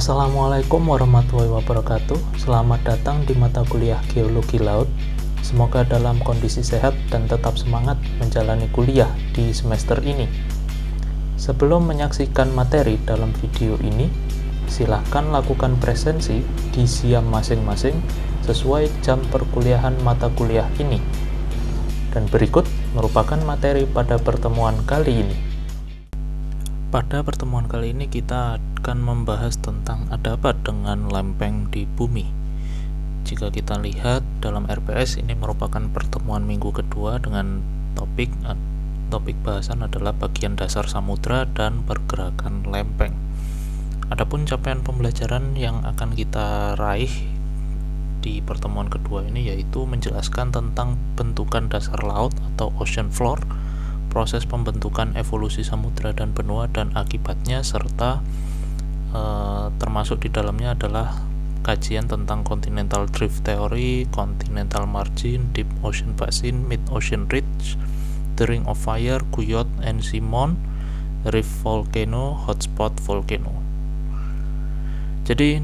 Assalamualaikum warahmatullahi wabarakatuh. Selamat datang di mata kuliah Geologi Laut. Semoga dalam kondisi sehat dan tetap semangat menjalani kuliah di semester ini. Sebelum menyaksikan materi dalam video ini, silahkan lakukan presensi di SIAM masing-masing sesuai jam perkuliahan mata kuliah ini. Dan berikut merupakan materi pada pertemuan kali ini. Pada pertemuan kali ini kita akan membahas tentang ada apa dengan lempeng di bumi. Jika kita lihat dalam RPS, ini merupakan pertemuan minggu kedua dengan topik bahasan adalah bagian dasar samudra dan pergerakan lempeng. Adapun capaian pembelajaran yang akan kita raih di pertemuan kedua ini yaitu menjelaskan tentang bentukan dasar laut atau ocean floor, proses pembentukan evolusi samudra dan benua dan akibatnya, serta termasuk di dalamnya adalah kajian tentang continental drift theory, continental margin, deep ocean basin, mid ocean ridge, the ring of fire, Guyot and Simon, reef volcano, hotspot volcano. Jadi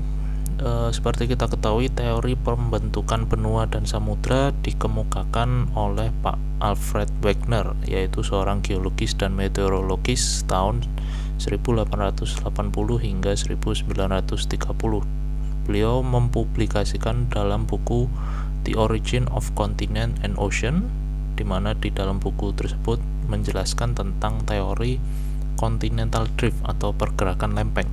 seperti kita ketahui, teori pembentukan benua dan samudra dikemukakan oleh Pak Alfred Wegener, yaitu seorang geologis dan meteorologis tahun 1880 hingga 1930. Beliau mempublikasikan dalam buku The Origin of Continent and Ocean, di mana di dalam buku tersebut menjelaskan tentang teori continental drift atau pergerakan lempeng.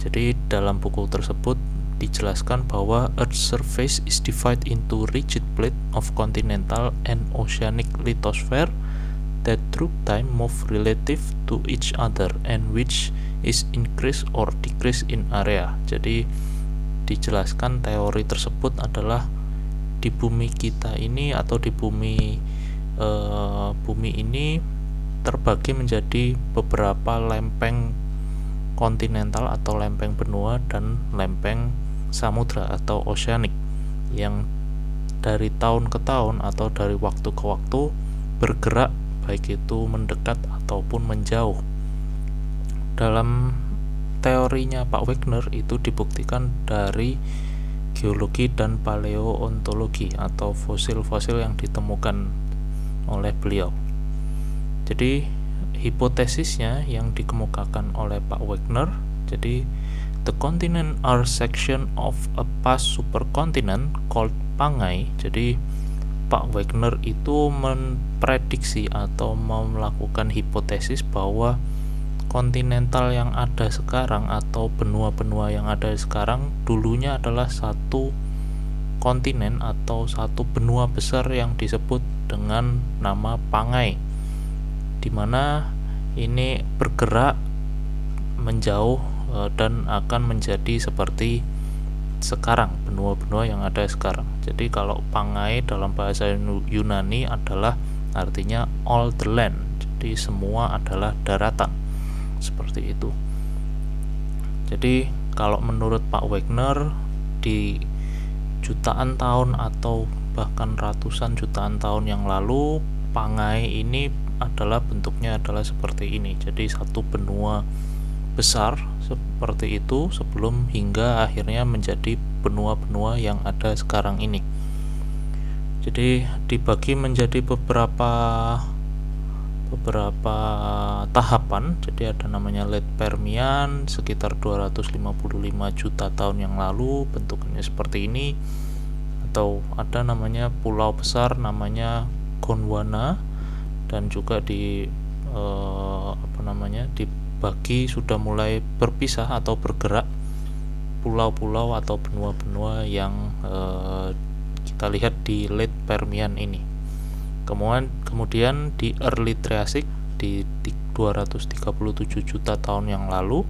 Jadi dalam buku tersebut dijelaskan bahwa Earth's surface is divided into rigid plate of continental and oceanic lithosphere that through time move relative to each other and which is increase or decrease in area. Jadi dijelaskan teori tersebut adalah di bumi kita ini atau di bumi ini terbagi menjadi beberapa lempeng kontinental atau lempeng benua dan lempeng samudra atau oceanic yang dari tahun ke tahun atau dari waktu ke waktu bergerak, baik itu mendekat ataupun menjauh. Dalam teorinya Pak Wegener itu dibuktikan dari geologi dan paleontologi atau fosil-fosil yang ditemukan oleh beliau. Jadi hipotesisnya yang dikemukakan oleh Pak Wegener, jadi the continent are section of a past supercontinent called Pangai. Jadi Pak Wegener itu memprediksi atau melakukan hipotesis bahwa kontinental yang ada sekarang atau benua-benua yang ada sekarang dulunya adalah satu kontinen atau satu benua besar yang disebut dengan nama Pangai, di mana ini bergerak menjauh dan akan menjadi seperti sekarang, benua-benua yang ada sekarang. Jadi kalau Pangai dalam bahasa Yunani adalah artinya all the land, jadi semua adalah daratan, seperti itu. Jadi kalau menurut Pak Wegener, di jutaan tahun atau bahkan ratusan jutaan tahun yang lalu, Pangai ini adalah bentuknya adalah seperti ini. Jadi satu benua besar seperti itu sebelum hingga akhirnya menjadi benua-benua yang ada sekarang ini. Jadi dibagi menjadi beberapa tahapan. Jadi ada namanya Late Permian sekitar 255 juta tahun yang lalu, bentuknya seperti ini. Atau ada namanya pulau besar namanya Gondwana, dan juga dibagi sudah mulai berpisah atau bergerak pulau-pulau atau benua-benua yang kita lihat di Late Permian ini. Kemudian di Early Triassic di 237 juta tahun yang lalu,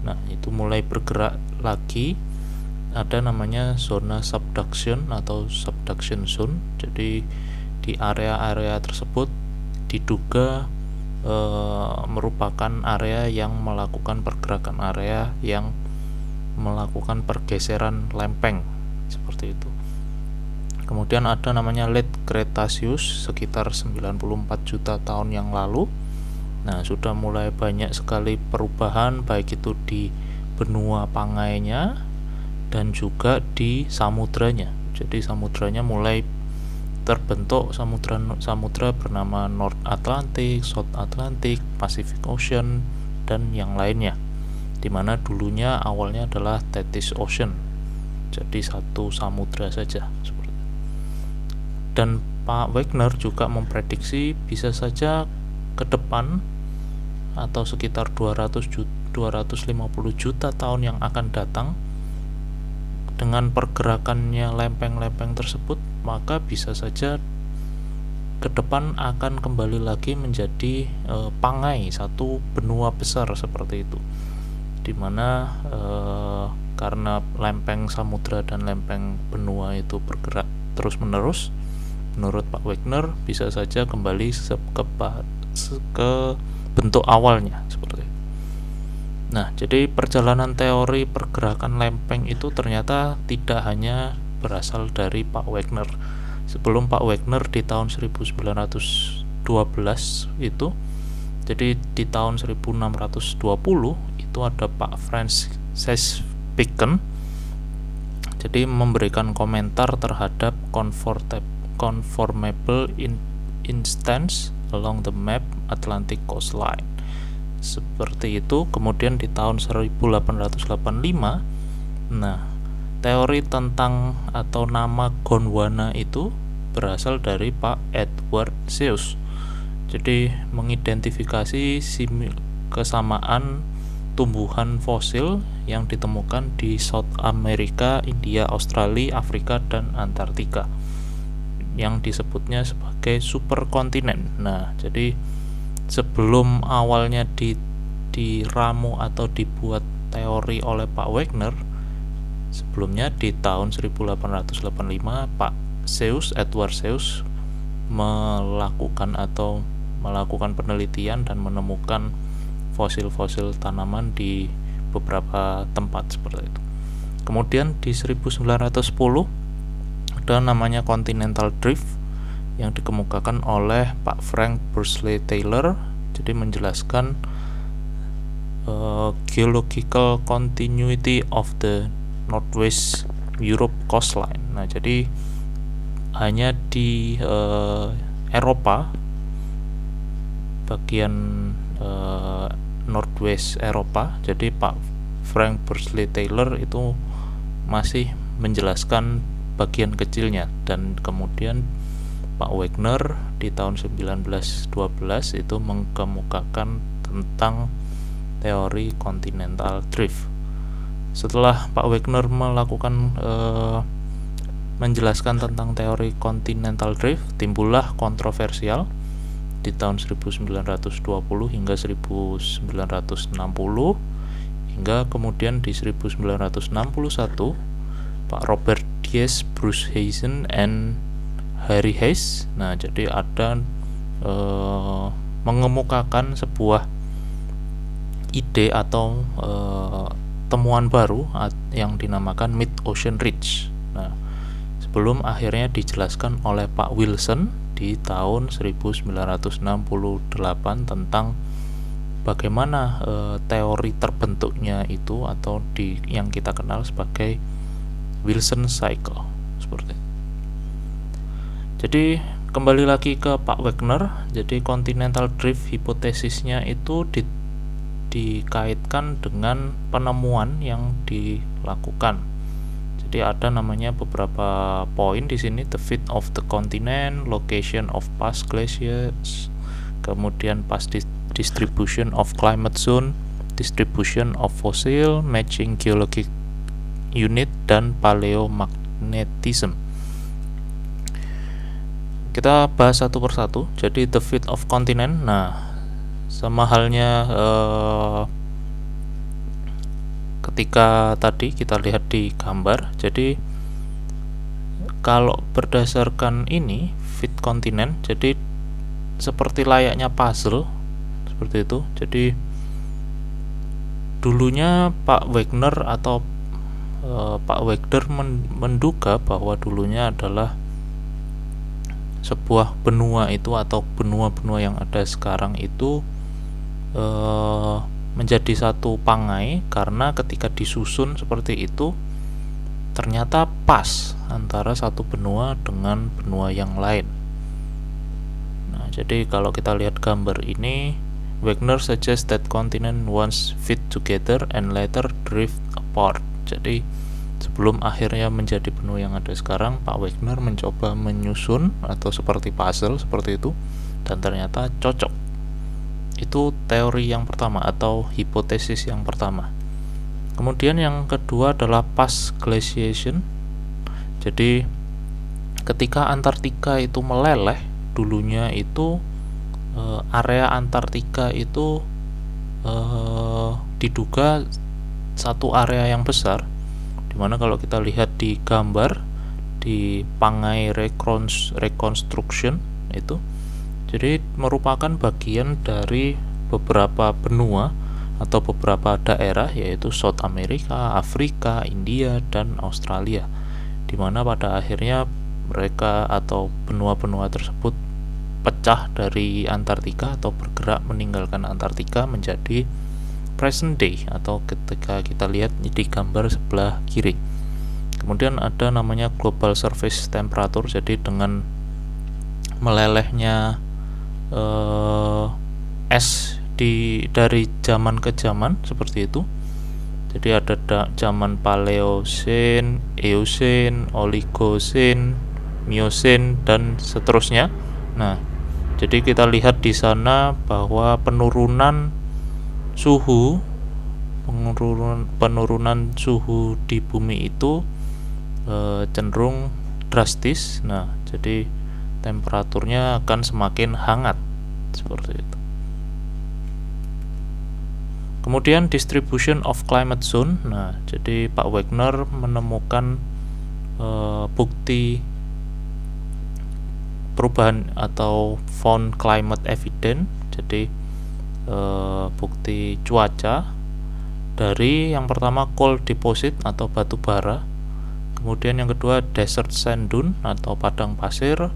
nah itu mulai bergerak lagi, ada namanya zona subduction atau subduction zone. Jadi di area-area tersebut diduga merupakan area yang melakukan pergerakan, area yang melakukan pergeseran lempeng, seperti itu. Kemudian ada namanya Late Cretaceous sekitar 94 juta tahun yang lalu. Nah, sudah mulai banyak sekali perubahan, baik itu di benua pangainya dan juga di samudranya. Jadi samudranya mulai terbentuk samudra bernama North Atlantic, South Atlantic, Pacific Ocean, dan yang lainnya, dimana dulunya awalnya adalah Tethys Ocean, jadi satu samudra saja seperti itu. Dan Pak Wagner juga memprediksi bisa saja ke depan atau sekitar 250 juta tahun yang akan datang, dengan pergerakannya lempeng-lempeng tersebut, maka bisa saja ke depan akan kembali lagi menjadi pangai, satu benua besar seperti itu, dimana karena lempeng samudra dan lempeng benua itu bergerak terus menerus, menurut Pak Wagner bisa saja kembali ke bentuk awalnya seperti itu. Nah, jadi perjalanan teori pergerakan lempeng itu ternyata tidak hanya berasal dari Pak Wagner. Sebelum Pak Wagner di tahun 1912 itu, jadi di tahun 1620 itu ada Pak Francis Bacon, jadi memberikan komentar terhadap conformable instance along the map Atlantic coastline. Seperti itu. Kemudian di tahun 1885, nah, teori tentang atau nama Gondwana itu berasal dari Pak Edward Seuss. Jadi mengidentifikasi kesamaan tumbuhan fosil yang ditemukan di South Amerika, India, Australia, Afrika, dan Antartika, yang disebutnya sebagai superkontinen. Nah, jadi sebelum awalnya diramu atau dibuat teori oleh Pak Wagner, sebelumnya di tahun 1885 Pak Edward Seuss melakukan penelitian dan menemukan fosil-fosil tanaman di beberapa tempat seperti itu. Kemudian di 1910 ada namanya continental drift yang dikemukakan oleh Pak Frank Bursley Taylor, jadi menjelaskan geological continuity of the Northwest Europe coastline. Nah, jadi hanya di Eropa, bagian Northwest Eropa, jadi Pak Frank Bursley Taylor itu masih menjelaskan bagian kecilnya, dan kemudian Pak Wagner di tahun 1912 itu mengemukakan tentang teori continental drift. Setelah Pak Wagner melakukan menjelaskan tentang teori continental drift, timbullah kontroversial di tahun 1920 hingga 1960, hingga kemudian di 1961 Pak Robert Dies, Bruce Hazen, and Harry Hayes. Nah, jadi ada mengemukakan sebuah ide atau temuan baru yang dinamakan Mid-Ocean Ridge. Nah, sebelum akhirnya dijelaskan oleh Pak Wilson di tahun 1968 tentang bagaimana teori terbentuknya itu, atau yang kita kenal sebagai Wilson Cycle seperti itu. Jadi kembali lagi ke Pak Wagner, jadi continental drift hipotesisnya itu dikaitkan dengan penemuan yang dilakukan. Jadi ada namanya beberapa poin di sini: the fit of the continent, location of past glaciers, kemudian past distribution of climate zone, distribution of fossil, matching geologic unit, dan paleomagnetism. Kita bahas satu persatu. Jadi the fit of continent, nah, sama halnya ketika tadi kita lihat di gambar. Jadi kalau berdasarkan ini fit continent, jadi seperti layaknya puzzle seperti itu. Jadi dulunya Pak Wagner menduga bahwa dulunya adalah sebuah benua itu, atau benua-benua yang ada sekarang itu menjadi satu pangai karena ketika disusun seperti itu ternyata pas antara satu benua dengan benua yang lain. Nah, jadi kalau kita lihat gambar ini, Wagner suggests that continent once fit together and later drift apart. Jadi sebelum akhirnya menjadi benua yang ada sekarang, Pak Wagner mencoba menyusun atau seperti puzzle seperti itu dan ternyata cocok. Itu teori yang pertama atau hipotesis yang pertama. Kemudian yang kedua adalah past glaciation. Jadi ketika Antartika itu meleleh, dulunya itu area Antartika itu diduga satu area yang besar, dimana kalau kita lihat di gambar di pangai reconstruction itu, jadi merupakan bagian dari beberapa benua atau beberapa daerah, yaitu South America, Afrika, India, dan Australia, dimana pada akhirnya mereka atau benua-benua tersebut pecah dari Antartika atau bergerak meninggalkan Antartika menjadi present day atau ketika kita lihat di gambar sebelah kiri. Kemudian ada namanya global surface temperature, jadi dengan melelehnya es dari zaman ke zaman seperti itu. Jadi ada zaman Paleosen, Eosen, Oligocene, Miocene, dan seterusnya. Nah, jadi kita lihat di sana bahwa penurunan suhu di bumi itu cenderung drastis. Nah, jadi temperaturnya akan semakin hangat seperti itu. Kemudian distribution of climate zone. Nah, jadi Pak Wagner menemukan bukti perubahan atau found climate evidence. Jadi bukti cuaca dari yang pertama coal deposit atau batu bara, kemudian yang kedua desert sand dune atau padang pasir,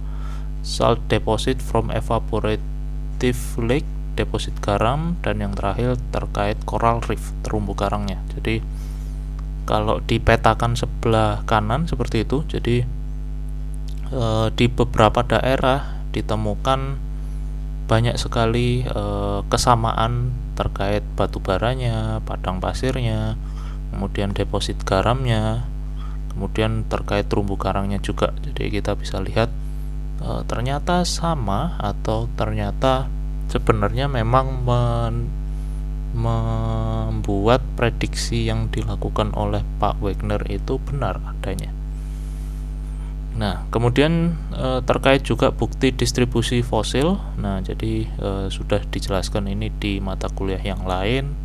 salt deposit from evaporative lake, deposit garam, dan yang terakhir terkait coral reef, terumbu karangnya. Jadi kalau dipetakan sebelah kanan seperti itu, jadi di beberapa daerah ditemukan banyak sekali kesamaan terkait batu baranya, padang pasirnya, kemudian deposit garamnya, kemudian terkait terumbu karangnya juga. Jadi kita bisa lihat ternyata sama atau ternyata sebenarnya memang membuat prediksi yang dilakukan oleh Pak Wagner itu benar adanya. Nah, kemudian terkait juga bukti distribusi fosil. Nah, jadi sudah dijelaskan ini di mata kuliah yang lain.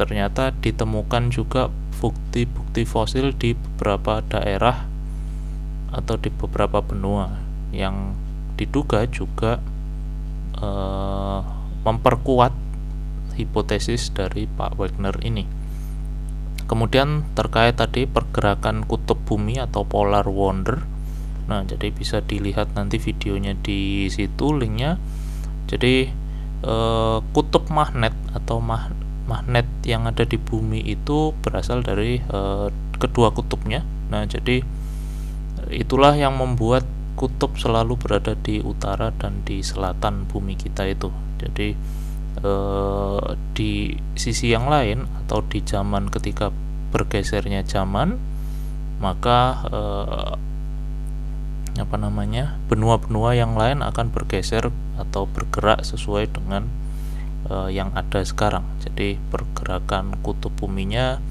Ternyata ditemukan juga bukti-bukti fosil di beberapa daerah atau di beberapa benua yang diduga juga memperkuat hipotesis dari Pak Wagner ini. Kemudian terkait tadi pergerakan kutub bumi atau polar wander. Nah, jadi bisa dilihat nanti videonya di situ linknya. Jadi kutub magnet atau magnet yang ada di bumi itu berasal dari kedua kutubnya. Nah, jadi itulah yang membuat kutub selalu berada di utara dan di selatan bumi kita itu. Jadi di sisi yang lain atau di zaman ketika bergesernya zaman, maka benua-benua yang lain akan bergeser atau bergerak sesuai dengan yang ada sekarang. Jadi pergerakan kutub buminya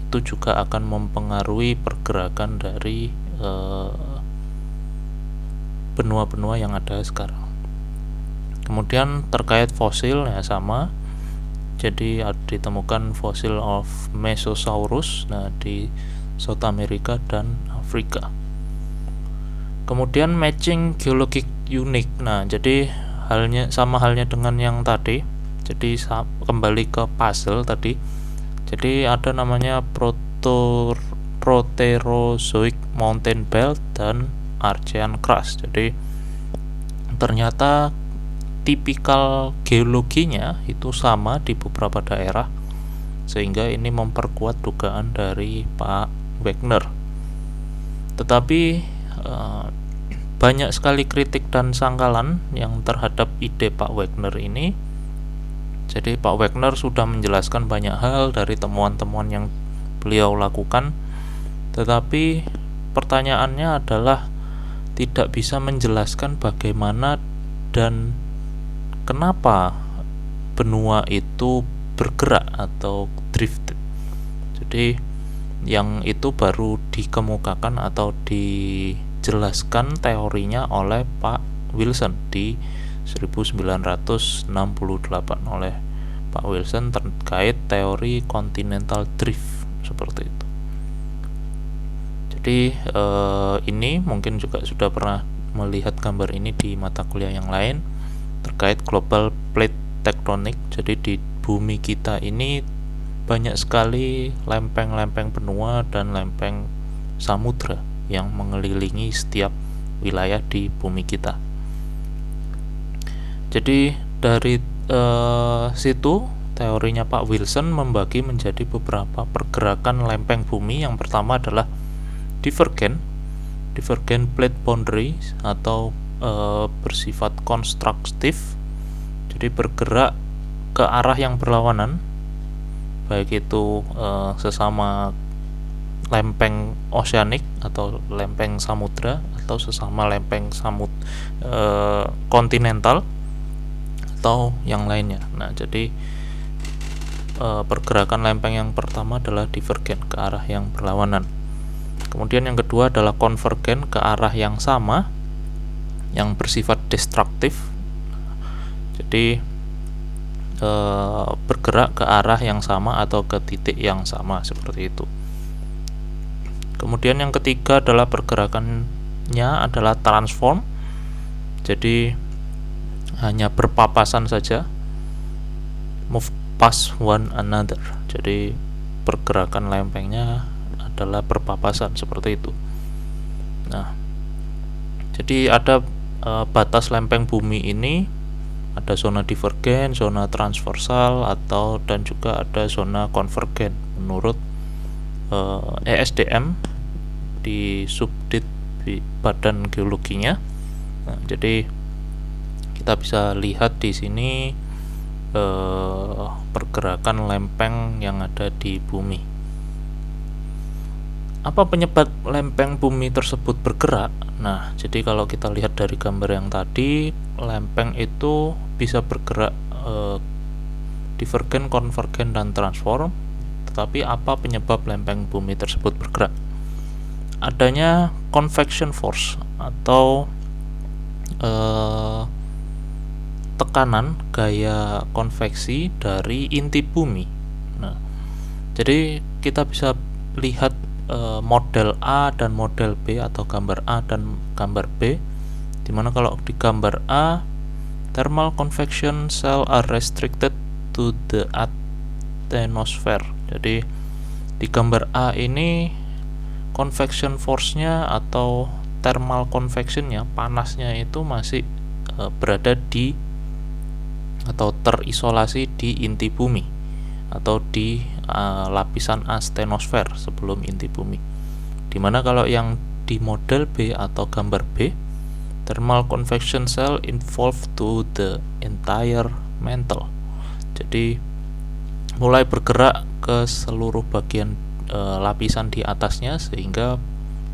itu juga akan mempengaruhi pergerakan dari benua-benua yang ada sekarang. Kemudian terkait fosil ya sama. Jadi ditemukan fosil of Mesosaurus di South America dan Afrika. Kemudian matching geologic unique. Nah, jadi sama halnya dengan yang tadi. Jadi kembali ke puzzle tadi. Jadi ada namanya Proterozoic Mountain Belt dan Archean Crust. Jadi ternyata tipikal geologinya itu sama di beberapa daerah, sehingga ini memperkuat dugaan dari Pak Wagner. Tetapi banyak sekali kritik dan sangkalan yang terhadap ide Pak Wagner ini. Jadi Pak Wagner sudah menjelaskan banyak hal dari temuan-temuan yang beliau lakukan, tetapi pertanyaannya adalah tidak bisa menjelaskan bagaimana dan kenapa benua itu bergerak atau drifted. Jadi yang itu baru dikemukakan atau dijelaskan teorinya oleh Pak Wilson di 1968 oleh Pak Wilson terkait teori continental drift seperti itu. Jadi ini mungkin juga sudah pernah melihat gambar ini di mata kuliah yang lain terkait global plate tectonic. Jadi di bumi kita ini banyak sekali lempeng-lempeng benua dan lempeng samudra yang mengelilingi setiap wilayah di bumi kita. Jadi dari situ teorinya Pak Wilson membagi menjadi beberapa pergerakan lempeng bumi. Yang pertama adalah divergent plate boundary atau bersifat konstruktif, jadi bergerak ke arah yang berlawanan, baik itu sesama lempeng oceanic atau lempeng samudra atau sesama lempeng kontinental atau yang lainnya. Nah, jadi pergerakan lempeng yang pertama adalah divergent ke arah yang berlawanan. Kemudian yang kedua adalah konvergen ke arah yang sama yang bersifat destruktif. Jadi bergerak ke arah yang sama atau ke titik yang sama seperti itu. Kemudian yang ketiga adalah pergerakannya adalah transform. Jadi hanya berpapasan saja, move past one another. Jadi pergerakan lempengnya adalah berpapasan seperti itu. Nah, jadi ada batas lempeng bumi ini, ada zona divergen, zona transversal, dan juga ada zona konvergen menurut ESDM di subdit badan geologinya. Nah, jadi kita bisa lihat di sini pergerakan lempeng yang ada di bumi. Apa penyebab lempeng bumi tersebut bergerak? Nah, jadi kalau kita lihat dari gambar yang tadi, lempeng itu bisa bergerak divergen, konvergen, dan transform. Tetapi apa penyebab lempeng bumi tersebut bergerak? Adanya convection force atau tekanan gaya konveksi dari inti bumi. Nah, jadi kita bisa lihat model A dan model B atau gambar A dan gambar B, dimana kalau di gambar A thermal convection cell are restricted to the asthenosphere. Jadi di gambar A ini convection force-nya atau thermal convection-nya, panasnya itu masih berada di atau terisolasi di inti bumi atau di lapisan asthenosfer sebelum inti bumi. Dimana kalau yang di model B atau gambar B, thermal convection cell involved to the entire mantle. Jadi mulai bergerak ke seluruh bagian lapisan di atasnya, sehingga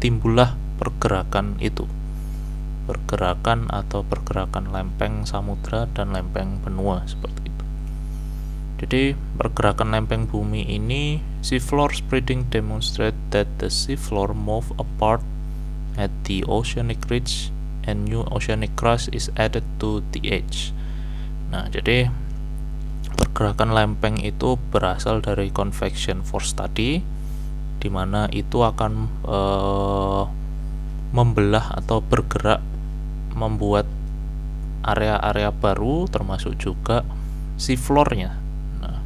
timbullah pergerakan itu. Pergerakan lempeng samudra dan lempeng benua seperti itu. Jadi pergerakan lempeng bumi ini, seafloor spreading demonstrate that the seafloor move apart at the oceanic ridge and new oceanic crust is added to the edge. Nah, jadi pergerakan lempeng itu berasal dari convection force tadi, di mana itu akan membelah atau bergerak, membuat area-area baru, termasuk juga seafloor-nya. Nah,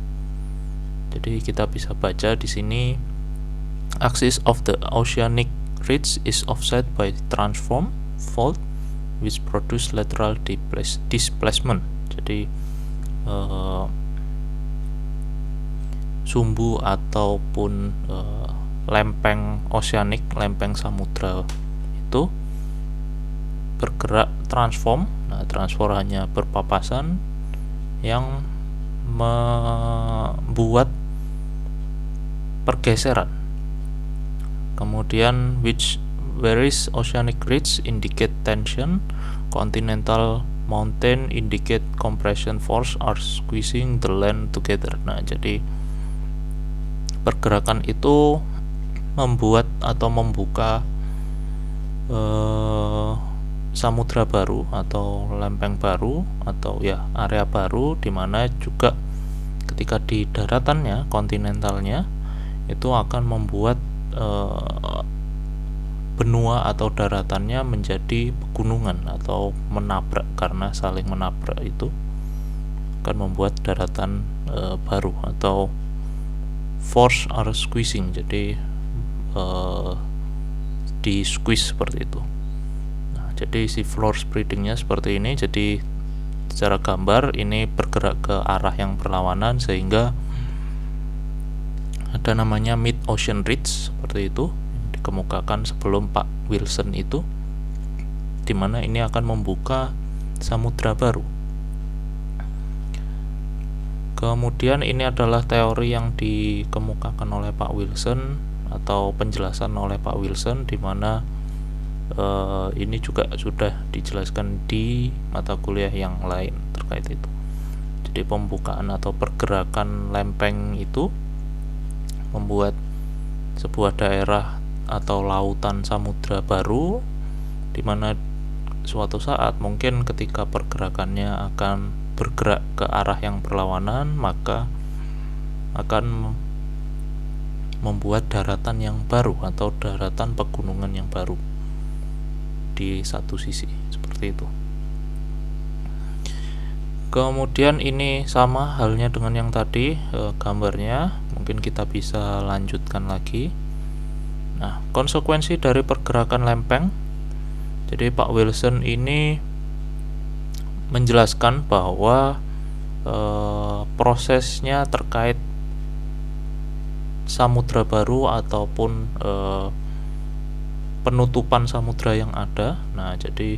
jadi kita bisa baca di sini, axis of the oceanic ridge is offset by transform fault which produce lateral displacement. Jadi sumbu ataupun lempeng oceanic, lempeng samudra itu bergerak transform. Nah, transform hanya berpapasan yang membuat pergeseran. Kemudian various oceanic ridge indicate tension, continental mountain indicate compression force are squeezing the land together. Nah, jadi pergerakan itu membuat atau membuka samudra baru atau lempeng baru atau ya area baru, di mana juga ketika di daratannya, kontinentalnya itu akan membuat benua atau daratannya menjadi pegunungan atau menabrak, karena saling menabrak itu akan membuat daratan baru atau force are squeezing, jadi di squeeze seperti itu. Nah, jadi si floor spreadingnya seperti ini. Jadi secara gambar ini bergerak ke arah yang berlawanan sehingga ada namanya mid ocean ridge seperti itu, yang dikemukakan sebelum Pak Wilson itu, dimana ini akan membuka samudra baru. Kemudian ini adalah teori yang dikemukakan oleh Pak Wilson atau penjelasan oleh Pak Wilson, di mana ini juga sudah dijelaskan di mata kuliah yang lain terkait itu. Jadi pembukaan atau pergerakan lempeng itu membuat sebuah daerah atau lautan samudra baru, di mana suatu saat mungkin ketika pergerakannya akan bergerak ke arah yang berlawanan, maka akan membuat daratan yang baru atau daratan pegunungan yang baru di satu sisi, seperti itu. Kemudian ini sama halnya dengan yang tadi gambarnya, mungkin kita bisa lanjutkan lagi. Nah, konsekuensi dari pergerakan lempeng. Jadi Pak Wilson ini menjelaskan bahwa prosesnya terkait samudra baru ataupun penutupan samudra yang ada. Nah, jadi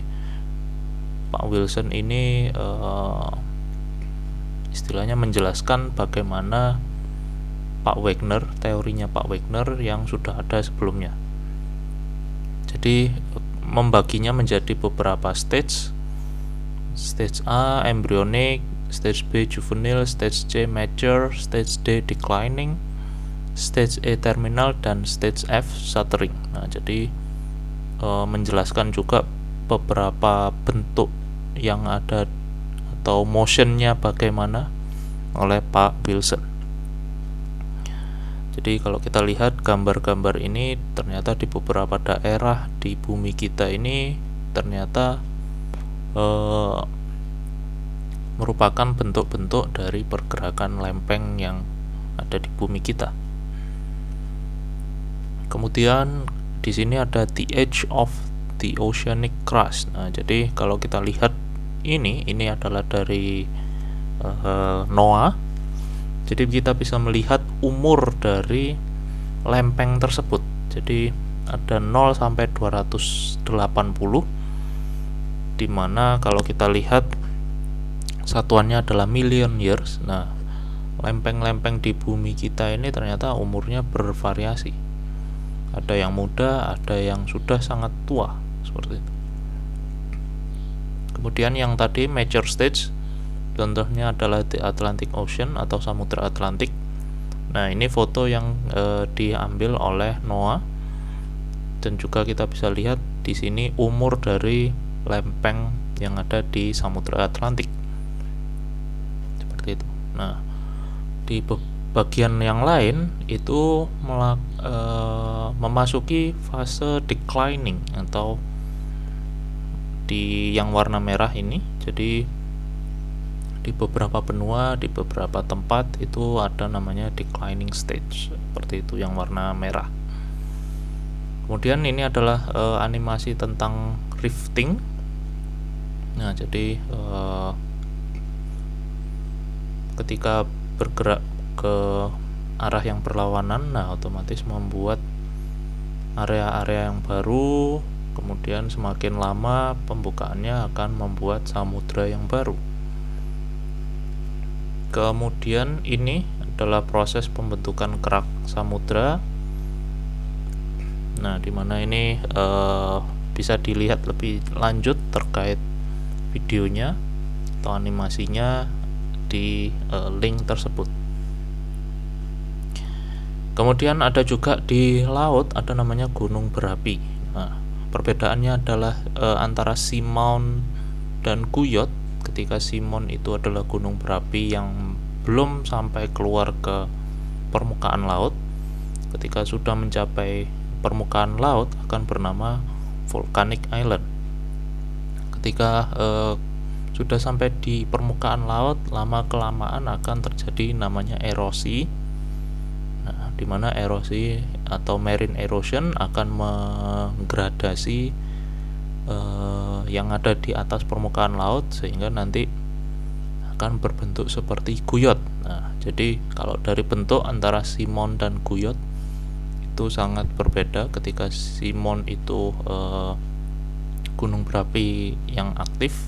Pak Wilson ini istilahnya menjelaskan bagaimana Pak Wagner, teorinya Pak Wagner yang sudah ada sebelumnya. Jadi membaginya menjadi beberapa stage. Stage A embryonic, stage B juvenile, stage C mature, stage D declining, stage E terminal, dan stage F shattering. Nah, jadi menjelaskan juga beberapa bentuk yang ada atau motionnya bagaimana oleh Pak Wilson. Jadi kalau kita lihat gambar-gambar ini, ternyata di beberapa daerah di bumi kita ini ternyata merupakan bentuk-bentuk dari pergerakan lempeng yang ada di bumi kita. Kemudian di sini ada the edge of the oceanic crust. Nah, jadi kalau kita lihat ini adalah dari NOAA. Jadi kita bisa melihat umur dari lempeng tersebut. Jadi ada 0 sampai 280, dimana kalau kita lihat satuannya adalah million years. Nah, lempeng-lempeng di bumi kita ini ternyata umurnya bervariasi. Ada yang muda, ada yang sudah sangat tua, seperti itu. Kemudian yang tadi mature stage, contohnya adalah the Atlantic Ocean atau Samudra Atlantik. Nah, ini foto yang diambil oleh NOAA, dan juga kita bisa lihat di sini umur dari lempeng yang ada di Samudra Atlantik, seperti itu. Nah, di bagian yang lain itu memasuki fase declining atau di yang warna merah ini. Jadi di beberapa benua, di beberapa tempat itu ada namanya declining stage, seperti itu yang warna merah. Kemudian ini adalah animasi tentang rifting. Nah, jadi ketika bergerak ke arah yang berlawanan, nah otomatis membuat area-area yang baru, kemudian semakin lama pembukaannya akan membuat samudra yang baru. Kemudian ini adalah proses pembentukan kerak samudra. Nah, dimana ini bisa dilihat lebih lanjut terkait videonya atau animasinya di link tersebut. Kemudian ada juga di laut ada namanya gunung berapi. Nah, perbedaannya adalah antara seamount dan guyot. Ketika seamount itu adalah gunung berapi yang belum sampai keluar ke permukaan laut. Ketika sudah mencapai permukaan laut akan bernama volcanic island. Ketika sudah sampai di permukaan laut, lama kelamaan akan terjadi namanya erosi. Nah, di mana erosi atau marine erosion akan menggradasi yang ada di atas permukaan laut sehingga nanti akan berbentuk seperti guyot. Nah, jadi kalau dari bentuk antara seamount dan guyot itu sangat berbeda. Ketika seamount itu gunung berapi yang aktif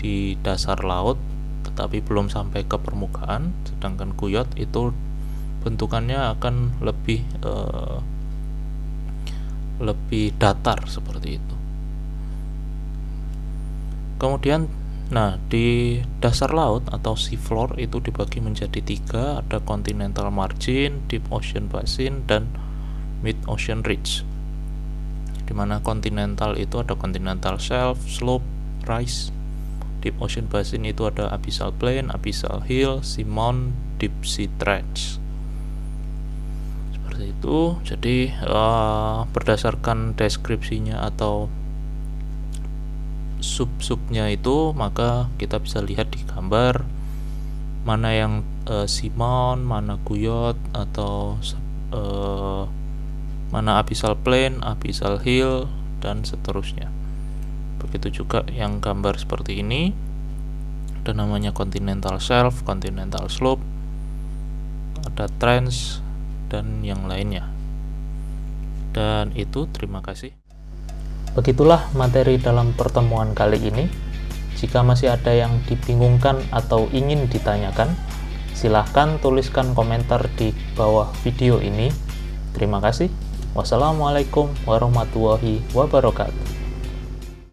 di dasar laut tetapi belum sampai ke permukaan, sedangkan guyot itu bentukannya akan lebih datar seperti itu. Kemudian di dasar laut atau seafloor itu dibagi menjadi 3, ada continental margin, deep ocean basin, dan mid ocean ridge. Dimana continental itu ada continental shelf, slope, rise. Deep ocean basin itu ada abyssal plain, abyssal hill, seamount, deep sea trench. Seperti itu. Jadi berdasarkan deskripsinya atau sub-subnya itu, maka kita bisa lihat di gambar mana yang seamount, mana guyot, atau mana abyssal plain, abyssal hill, dan seterusnya. Begitu juga yang gambar seperti ini, ada namanya continental shelf, continental slope, ada trench, dan yang lainnya. Dan itu, terima kasih. Begitulah materi dalam pertemuan kali ini. Jika masih ada yang dibingungkan atau ingin ditanyakan, silahkan tuliskan komentar di bawah video ini. Terima kasih. Wassalamualaikum warahmatullahi wabarakatuh.